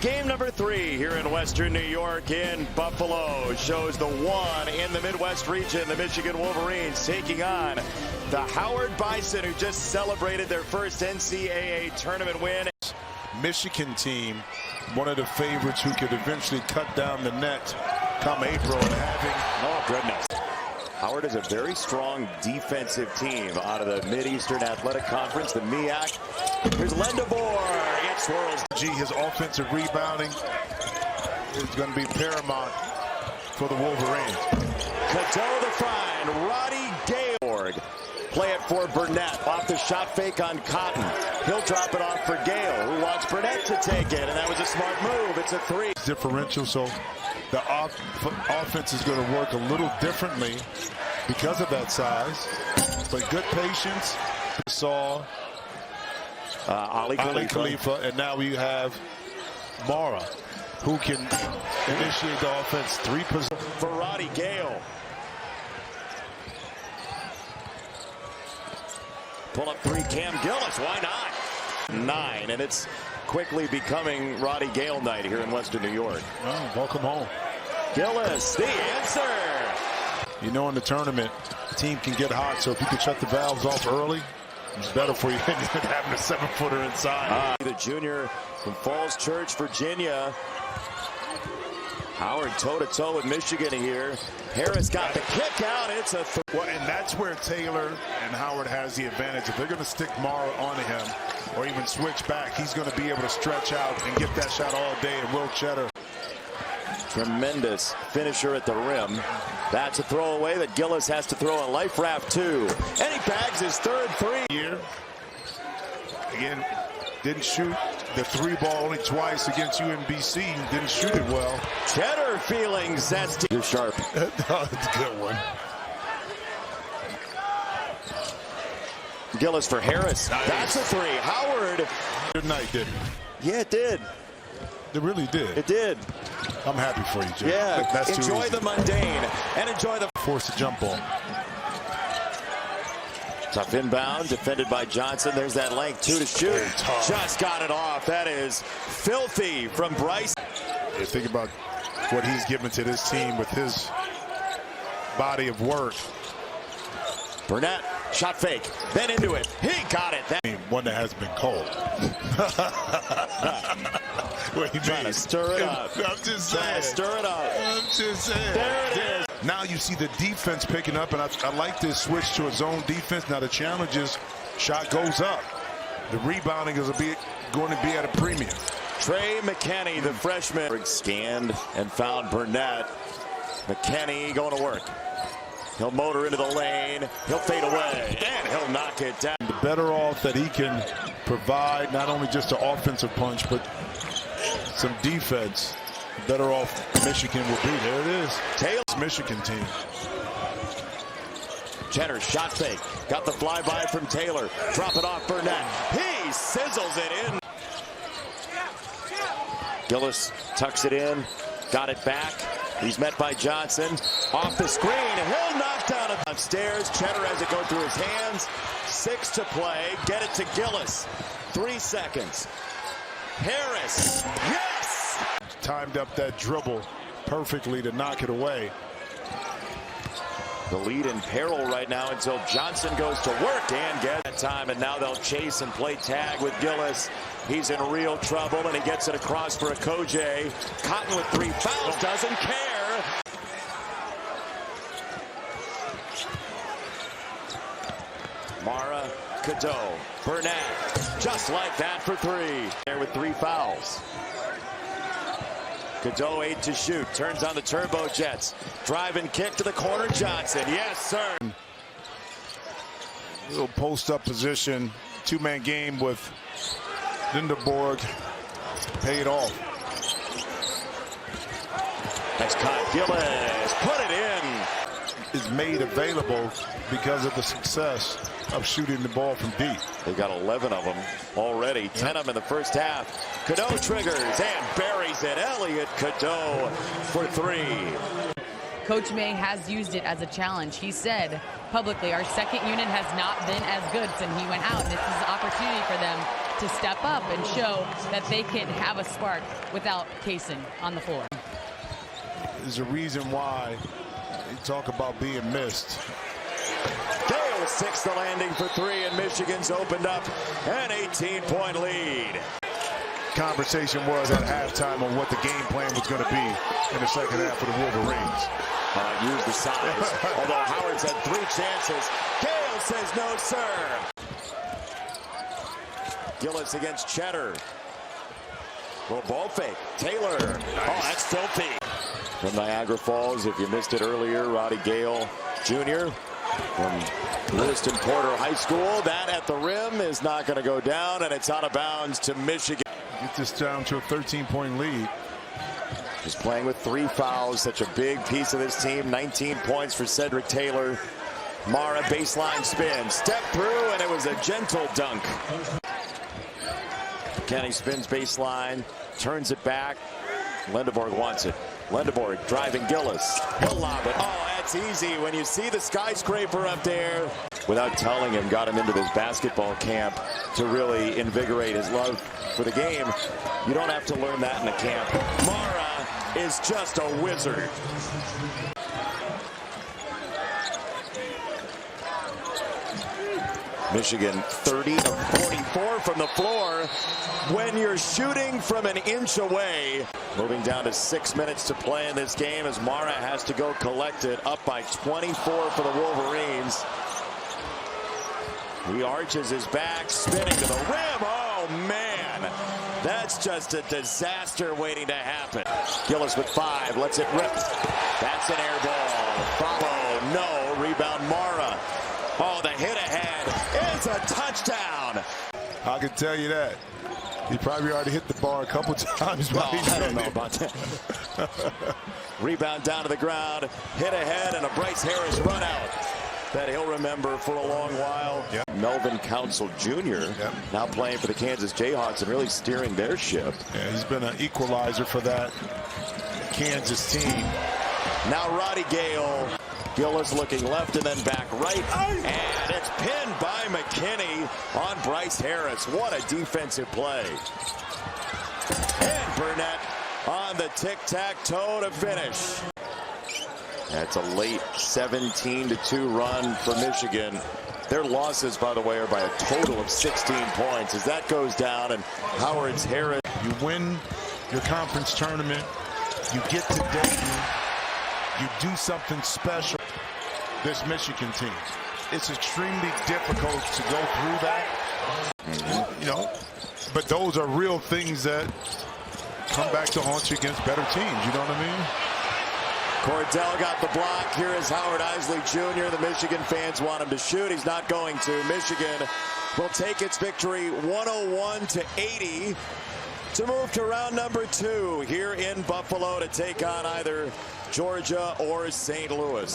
Game number 3 here in Western New York in Buffalo shows the one in the Midwest region, the Michigan Wolverines, taking on the Howard Bison, who just celebrated their first NCAA tournament win. Michigan team, one of the favorites who could eventually cut down the net come April and having... Oh, goodness. Howard is a very strong defensive team out of the Mid-Eastern Athletic Conference, the MEAC. Here's Lendabor. It swirls. His offensive rebounding is going to be paramount for the Wolverines. Cadeau the find. Roddy Gale. Play it for Burnett. Off the shot fake on Cotton. He'll drop it off for Gale, who wants Burnett to take it, and that was a smart move. It's a 3. Differential, so the offense is going to work a little differently because of that size. But good patience. Saw Ali Khalifa, and now we have Mara, who can initiate the offense. 3 positions. For Roddy Gale. Pull up 3, Cam Gillis. Why not? 9, and it's quickly becoming Roddy Gale night here in Western New York. Oh, welcome home. Gillis, the answer. You know, in the tournament, the team can get hot, so if you can shut the valves off early, it's better for you than having a 7-footer inside. The junior from Falls Church, Virginia. Howard toe-to-toe with Michigan here. Harris got the kick out. It's a well, and that's where Taylor and Howard has the advantage. If they're going to stick Mara onto him or even switch back, he's going to be able to stretch out and get that shot all day. And Will Cheddar. Tremendous finisher at the rim. That's a throwaway that Gillis has to throw a life raft to. And he bags his 3rd 3. Here. Again, didn't shoot the 3 ball only twice against UMBC. Didn't shoot it well. Cheddar feeling zesty. You're sharp. That's a good one. Gillis for Harris. Nice. That's a 3. Howard. Good night, didn't it? Yeah, it did. It really did. It did. I'm happy for you, Jay. Yeah, that's enjoy the mundane and enjoy the... Force a jump ball. Tough inbound, defended by Johnson. There's that length, 2 to shoot. Just got it off. That is filthy from Bryce. You think about what he's given to this team with his body of work. Burnett, shot fake, then into it. He got it. One that has been called. Trying to stir it up. I'm just saying. Stir it up. I'm just saying. There it is. Now you see the defense picking up, and I like this switch to a zone defense. Now the challenge is shot goes up. The rebounding is going to be at a premium. Trey McKinney, the freshman, scanned and found Burnett. McKinney going to work. He'll motor into the lane. He'll fade away, and he'll knock it down. The better off that he can provide not only just an offensive punch, but some defense, the better off Michigan will be. There it is. Tails Michigan team. Cheddar shot fake. Got the flyby from Taylor. Drop it off Burnett. He sizzles it in. Gillis tucks it in. Got it back. He's met by Johnson. Off the screen. He'll knock down upstairs. Cheddar has it go through his hands. 6 to play. Get it to Gillis. 3 seconds. Harris. Yes! Timed up that dribble perfectly to knock it away. The lead in peril right now until Johnson goes to work and gets that time, and now they'll chase and play tag with Gillis. He's in real trouble, and he gets it across for Okoje. Cotton with 3 fouls, doesn't care. Mara, Cadeau, Burnett, just like that for 3. There with 3 fouls. Cadeau 8 to shoot, turns on the turbo jets. Drive and kick to the corner, Johnson. Yes, sir. Little post-up position, 2-man game with Lindeborg. Paid off. That's caught. Gillis put it in. Is made available because of the success of shooting the ball from deep. They got 11 of them already, 10 of them in the first half. Cadeau triggers and buries it. Elliot Cadeau for 3. Coach May has used it as a challenge. He said publicly, our second unit has not been as good since he went out, and this is an opportunity for them to step up and show that they can have a spark without Kaysen on the floor. There's a reason why you talk about being missed. Gale sticks the landing for three, and Michigan's opened up an 18-point lead. Conversation was at halftime on what the game plan was going to be in the second half for the Wolverines. Use the size. Although Howard's had 3 chances, Gale says no, sir. Gillis against Cheddar. Little ball fake. Taylor. Nice. Oh, that's filthy. From Niagara Falls, if you missed it earlier, Roddy Gale Jr. from Lewiston Porter High School. That at the rim is not going to go down, and it's out of bounds to Michigan. Get this down to a 13-point lead. Just playing with 3 fouls, such a big piece of this team. 19 points for Cedric Taylor. Mara baseline spin, step through, and it was a gentle dunk. Kenny spins baseline, turns it back. Lindeborg wants it. Lindeborg driving Gillis. He'll lob it. Oh, that's easy when you see the skyscraper up there. Without telling him, got him into this basketball camp to really invigorate his love for the game. You don't have to learn that in a camp. Mara is just a wizard. Michigan 30 of 44 from the floor. When you're shooting from an inch away. Moving down to 6 minutes to play in this game as Mara has to go collect it. Up by 24 for the Wolverines. He arches his back, spinning to the rim. Oh, man. That's just a disaster waiting to happen. Gillis with 5, lets it rip. That's an air ball. Follow, no. Rebound, Mara. Oh, the hit ahead is a touchdown. I can tell you that. He probably already hit the bar a couple times. Well, I don't know about that. Rebound down to the ground, hit ahead, and a Bryce Harris run out that he'll remember for a long while. Yep. Melvin Council Jr. Yep. Now playing for the Kansas Jayhawks and really steering their ship. Yeah, he's been an equalizer for that Kansas team. Now Roddy Gale. Gillis looking left and then back right. And it's pinned by McKinney on Bryce Harris. What a defensive play. And Burnett on the tic-tac-toe to finish. That's a late 17-2 run for Michigan. Their losses, by the way, are by a total of 16 points. As that goes down, and Howard's Harris. You win your conference tournament. You get to Dayton. You do something special. This Michigan team. It's extremely difficult to go through that. You know, but those are real things that come back to haunt you against better teams. You know what I mean? Cordell got the block. Here is Howard Isley Jr. The Michigan fans want him to shoot. He's not going to. Michigan will take its victory 101-80 to move to round number 2 here in Buffalo to take on either Georgia or St. Louis.